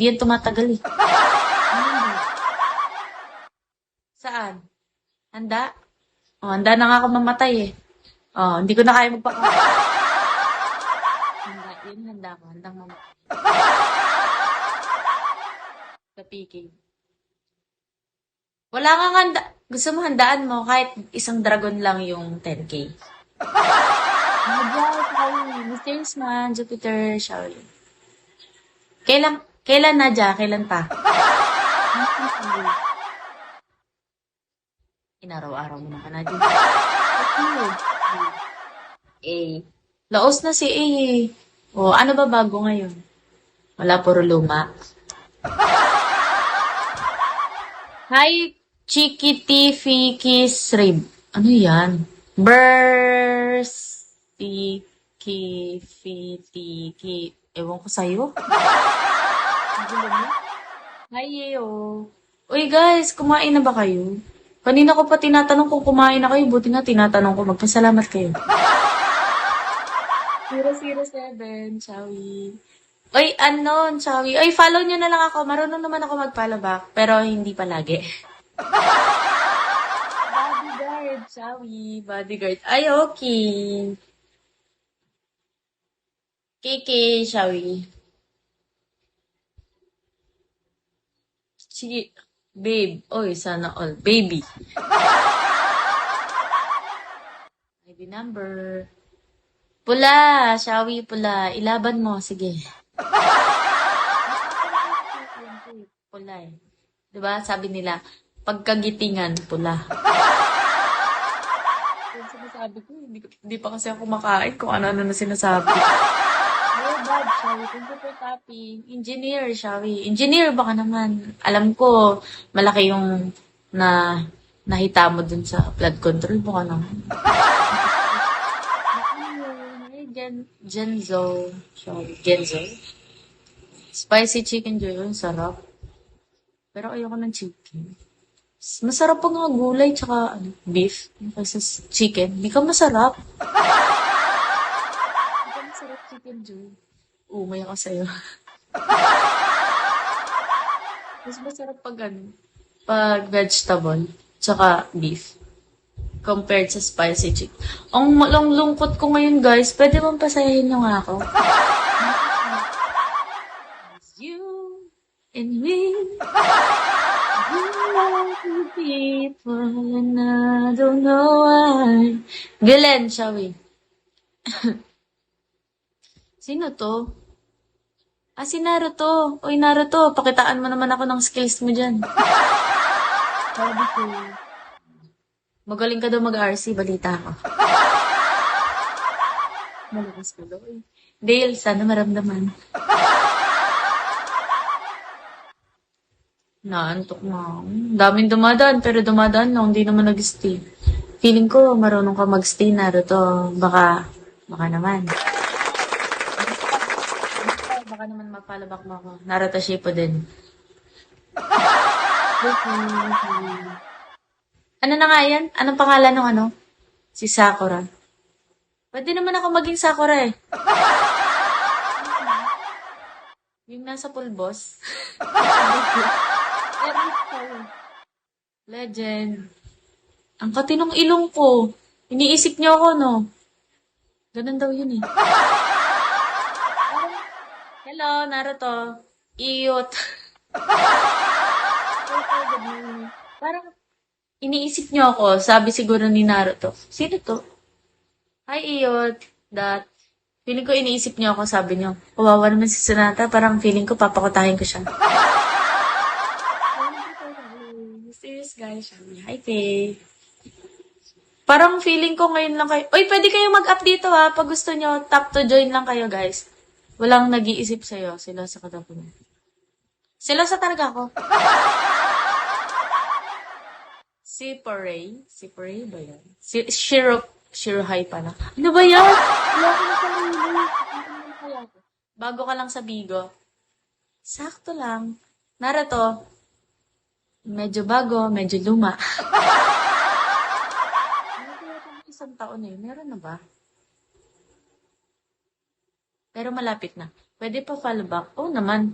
Di yan tumatagal eh. Ano? Saan? Handa? Oh, handa na nga ako mamatay eh. Oh, hindi ko na kaya handa, yun handa ko. Handang mamatay. Sa PK. Wala nga handa. Gusto mo handaan mo kahit isang dragon lang yung 10K. Mysterious man, Jupiter, Shaolin. Kailan Nadja? Kailan pa? Inaraw-araw mo na ka na din. A. Laos na si A eh. O, ano ba bago ngayon? Wala, puro luma. Hi, Chikitifiki Srib. Ano yan? Fitiki. Ewan ko sa'yo. Hi, Yeo. Uy, guys, kumain na ba kayo? Kanina ko pa tinatanong kung kumain na kayo. Buti nga tinatanong ko. Magpasalamat kayo. 007, Chawi. Uy, anon, Chawi. Uy, follow nyo na lang ako. Marunong naman ako mag-follow back. Pero hindi palagi. Bodyguard, Chawi. Bodyguard. Ay, okay. KK, Chawi. Sige. Babe. Oy, sana all. Baby. ID number. Pula, Shawi, pula. Ilaban mo, sige. Pula eh. Diba? Sabi nila, pagkagitingan, pula. Yung sinasabi ko, hindi pa kasi ako makain kung ano-ano na sinasabi. Oh, bad, Shawi. Thank you for tapping. Engineer, Shawi. Engineer, baka naman. Alam ko, malaki yung nahita mo dun sa flood control. Baka naman. Genzo. Sorry, Genzo. Spicy chicken joy. Ang sarap. Pero ayoko ng chicken. Masarap pa nga gulay tsaka beef kaysa chicken. Hindi ka masarap. Hindi ka masarap chicken joy. Umay ako sa'yo. Mas masarap pag vegetable tsaka beef. Compared sa spicy chicken. Ang lungkot ko ngayon, guys. Pwede bang pasayahin nyo nga ako? You and me. You love the people and I don't know why. Glenn, Shawi. Sino to? Ah, si Naruto. Uy, Naruto, pakitaan mo naman ako ng skills mo dyan. Sabi ko. Magaling ka daw mag-RC, balita ko. Malakas ka daw eh. Dale, sana maramdaman. Naantok na. Daming dumadaan, pero dumadaan lang, hindi naman nag-stay. Feeling ko, marunong ka mag-stay, Naruto. Baka naman. Baka naman mapalabak mo ako. Naruto Shippuden. Ano na nga yan? Anong pangalan ng ano? Si Sakura. Pwede naman ako maging Sakura eh. Yung nasa pulbos. Legend. Ang katinong ilong ko. Iniisip niyo ako, no? Ganun daw yun eh. Hello, Naruto. Iyot. Parang iniisip niyo ako, sabi siguro ni Naruto. Sino to? Hi, Iyot. Feeling ko iniisip niyo ako, sabi niyo. Kawawa naman si Sonata, parang feeling ko papakutahin ko siya. Serious guys. Hi, Faye. Parang feeling ko ngayon lang kayo. Uy, pwede kayo mag-up dito ha. Pag gusto niyo, tap to join lang kayo, guys. Walang nag-iisip sa'yo. Sila sa katapo niyo. Sila sa talaga ako. Si Paray ba yan? Shirohai pala. Ano ba yan? Bago ka lang sa Bigo. Sakto lang. Naruto. Medyo bago, medyo luma. Isang taon eh. Meron na ba? Pero malapit na. Pwede pa follow back? Oo naman.